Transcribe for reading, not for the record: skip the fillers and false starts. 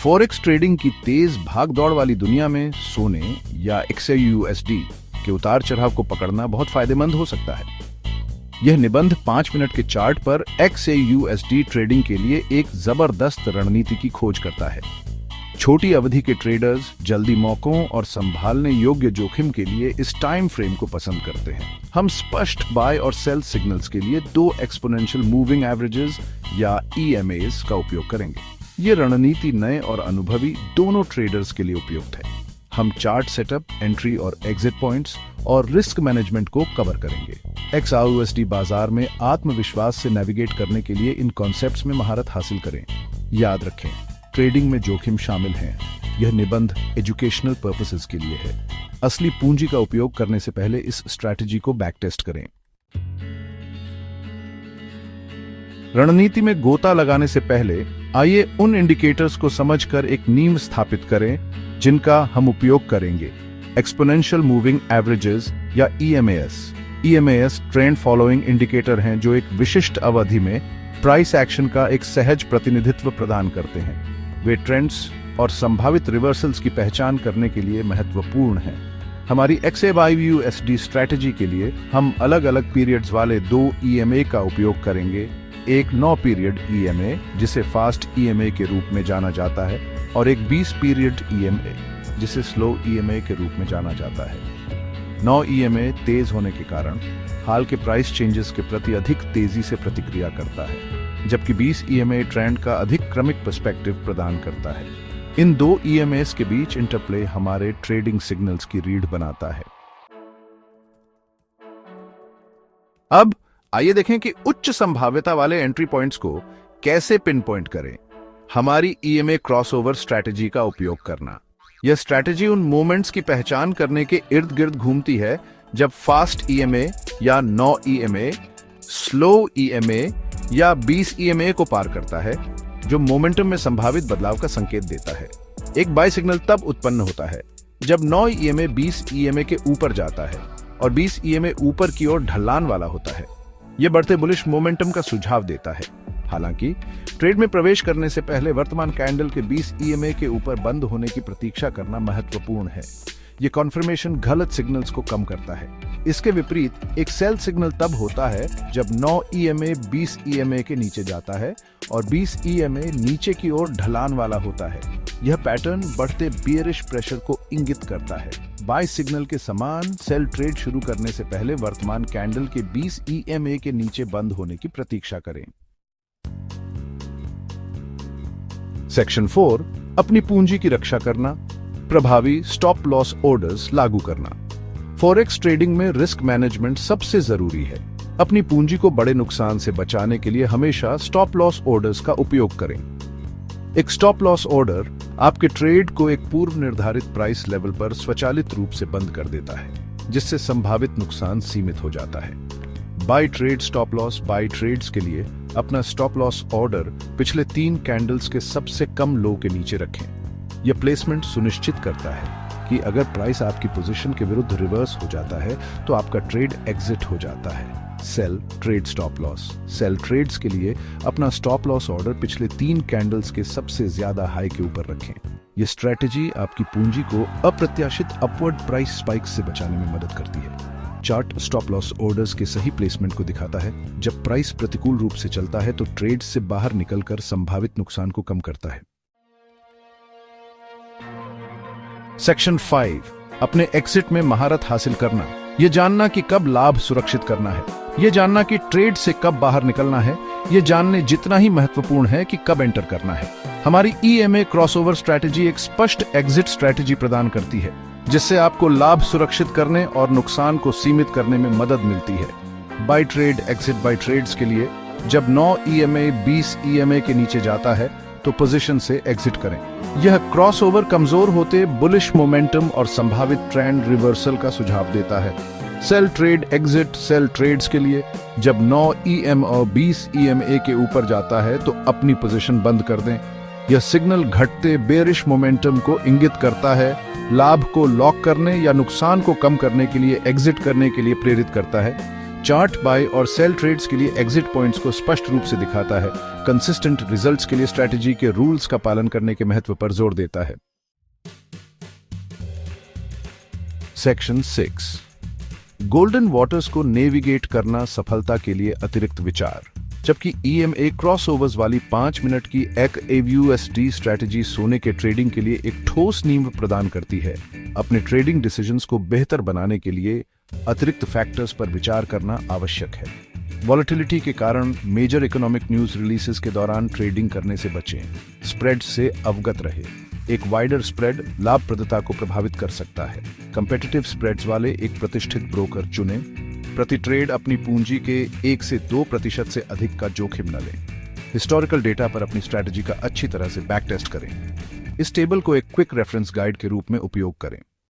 Forex trading की तेज भागदौड़ वाली दुनिया में सोने या XAUUSD के उतार चढ़ाव को पकड़ना बहुत फायदेमंद हो सकता है। यह निबंध 5 मिनट के चार्ट पर XAUUSD ट्रेडिंग के लिए एक जबरदस्त रणनीति की खोज करता है। छोटी अवधि के ट्रेडर्स जल्दी मौकों और संभालने योग्य जोखिम के लिए इस टाइम फ्रेम को पसंद करते हैं। हम स्पष्ट बाय और सेल सिग्नल्स के लिए 2 एक्सपोनेंशियल मूविंग एवरेजेस या EMAs का उपयोग करेंगे। ये रणनीति नए और अनुभवी दोनों ट्रेडर्स के लिए उपयुक्त है। हम चार्ट सेटअप, एंट्री और एग्जिट पॉइंट्स और रिस्क मैनेजमेंट को कवर करेंगे। XAUUSD बाजार में आत्मविश्वास से नेविगेट करने के लिए इन कॉन्सेप्ट्स में महारत हासिल करें। याद रखें, ट्रेडिंग में जोखिम शामिल है। यह निबंध एजुकेशनल पर्पसेस के लिए है। असली पूंजी का उपयोग करने से पहले इस स्ट्रैटेजी को बैक टेस्ट करें। रणनीति में गोता लगाने से पहले आइए उन इंडिकेटर्स को समझकर एक नींव स्थापित करें जिनका हम उपयोग करेंगे। एक्सपोनेंशियल मूविंग एवरेजेस या EMAs। EMAs trend following indicator हैं जो एक विशिष्ट अवधि में प्राइस एक्शन का एक सहज प्रतिनिधित्व प्रदान करते हैं। वे ट्रेंड्स और संभावित रिवर्सल्स की पहचान करने के लिए महत्वपूर्ण हैं। हमारी XAUUSD स्ट्रैटेजी के लिए हम अलग अलग पीरियड्स वाले 2 EMA का उपयोग करेंगे। एक 9 पीरियड EMA जिसे फास्ट EMA के रूप में जाना जाता है और एक 20 पीरियड EMA जिसे स्लो EMA के रूप में जाना जाता है। 9 EMA तेज होने के कारण हाल के प्राइस चेंजेस के प्रति अधिक तेजी से प्रतिक्रिया करता है, जबकि 20 EMA ट्रेंड का अधिक क्रमिक पर्सपेक्टिव प्रदान करता है। इन 2 EMAs के बीच इंटरप्ले हमारे ट्रेडिंग सिग्नल्स की रीड बनाता है। अब आइए देखें कि उच्च संभाव्यता वाले एंट्री पॉइंट्स को कैसे पिन पॉइंट करें। हमारी EMA क्रॉसओवर स्ट्रैटेजी का उपयोग करना। यह स्ट्रैटेजी उन मोमेंट्स की पहचान करने के इर्द गिर्द घूमती है जब फास्ट EMA या 9 EMA स्लो EMA या 20 EMA को पार करता है, जो मोमेंटम में संभावित बदलाव का संकेत देता है। एक बाय सिग्नल तब उत्पन्न होता है जब 9 EMA 20 EMA के ऊपर जाता है और 20 EMA ऊपर की ओर ढलान वाला होता है। यह बढ़ते बुलिश मोमेंटम का सुझाव देता है। हालांकि ट्रेड में प्रवेश करने से पहले वर्तमान कैंडल के 20 EMA के ऊपर बंद होने की प्रतीक्षा करना महत्वपूर्ण है। यह कॉन्फर्मेशन गलत सिग्नल्स को कम करता है। इसके विपरीत एक सेल सिग्नल तब होता है जब 9 EMA 20 EMA के नीचे जाता है और 20 EMA नीचे की ओर ढलान वाला होता है। यह पैटर्न बढ़ते बियरिश प्रेशर को इंगित करता है। बाय सिग्नल के समान सेल ट्रेड शुरू करने से पहले वर्तमान कैंडल के 20 EMA के नीचे बंद होने की प्रतीक्षा करें। सेक्शन 4, अपनी पूंजी की रक्षा करना, प्रभावी स्टॉप लॉस ऑर्डर्स लागू करना। फॉरेक्स ट्रेडिंग में रिस्क मैनेजमेंट सबसे जरूरी है। अपनी पूंजी को बड़े नुकसान से बचाने के लिए हमेशा स्टॉप लॉस ऑर्डर्स का उपयोग करें। एक स्टॉप लॉस ऑर्डर आपके ट्रेड को एक पूर्व निर्धारित प्राइस लेवल पर स्वचालित रूप से बंद कर देता है, जिससे संभावित नुकसान सीमित हो जाता है। Buy trade stop loss buy trades के लिए अपना स्टॉप लॉस ऑर्डर पिछले 3 कैंडल्स के सबसे कम लो के नीचे रखें। यह प्लेसमेंट सुनिश्चित करता है कि अगर प्राइस आपकी पोजीशन के विरुद्ध रिवर्स हो जाता है तो आपका ट्रेड एग्जिट हो जाता है। Sell trade stop loss. Sell trades के लिए अपना स्टॉप लॉस ऑर्डर पिछले 3 कैंडल्स के सबसे ज्यादा हाई के ऊपर रखें। यह स्ट्रैटेजी आपकी पूंजी को अप्रत्याशित अपवर्ड प्राइस स्पाइक से बचाने में मदद करती है। चार्ट स्टॉप लॉस ऑर्डर्स के सही प्लेसमेंट को दिखाता है। जब प्राइस प्रतिकूल रूप से चलता है तो ट्रेड से बाहर निकलकर संभावित नुकसान को कम करता है। सेक्शन 5, अपने एग्जिट में महारत हासिल करना। यह जानना कि कब लाभ सुरक्षित करना है, यह जानना कि ट्रेड से कब बाहर निकलना है, यह जानने जितना ही महत्वपूर्ण है कि कब एंटर करना है। हमारी EMA क्रॉसओवर स्ट्रैटेजी एक स्पष्ट एग्जिट स्ट्रैटेजी प्रदान करती है, जिससे आपको लाभ सुरक्षित करने और नुकसान को सीमित करने में मदद मिलती है। Buy trade exit buy trades के लिए जब 9 EMA 20 EMA के नीचे जाता है तो पोजीशन से एग्जिट करें। यह क्रॉसओवर कमजोर होते बुलिश मोमेंटम और संभावित ट्रेंड रिवर्सल का सुझाव देता है। Sell trade exit sell trades के लिए जब 9 EM और 20 EMA के ऊपर जाता है तो अपनी पोजीशन बंद कर दें। यह सिग्नल घटते बेरिश मोमेंटम को इंगित करता है, लाभ को लॉक करने या नुकसान को कम करने के लिए एग्जिट करने के लिए प्रेरित करता है। चार्ट बाय और सेल ट्रेड्स के लिए एग्जिट पॉइंट्स को स्पष्ट रूप से दिखाता है। कंसिस्टेंट रिजल्ट्स के लिए स्ट्रैटेजी के रूल्स का पालन करने के महत्व पर जोर देता है। सेक्शन 6, गोल्डन वाटर्स को नेविगेट करना सफलता के लिए अतिरिक्त विचार। जबकि EMA क्रॉसओवर्स वाली 5 मिनट की एक AUSD स्ट्रैटेजी सोने के ट्रेडिंग के लिए एक ठोस नींव प्रदान करती है, अपने ट्रेडिंग डिसीजंस को बेहतर बनाने के लिए अतिरिक्त फैक्टर्स पर विचार करना आवश्यक है। वॉलेटिलिटी के कारण मेजर इकोनॉमिक न्यूज रिलीजेस के दौरान ट्रेडिंग करने से बचें। स्प्रेड से अवगत रहे। एक वाइडर स्प्रेड लाभप्रदता को प्रभावित कर सकता है। कंपेटिटिव स्प्रेड्स वाले एक प्रतिष्ठित ब्रोकर चुनें। प्रति ट्रेड अपनी पूंजी के 1 से 2% से अधिक का जोखिम न लें। हिस्टोरिकल डेटा पर अपनी स्ट्रैटेजी का अच्छी तरह से बैक टेस्ट करें। इस टेबल को एक क्विक रेफरेंस गाइड के रूप में उपयोग करें।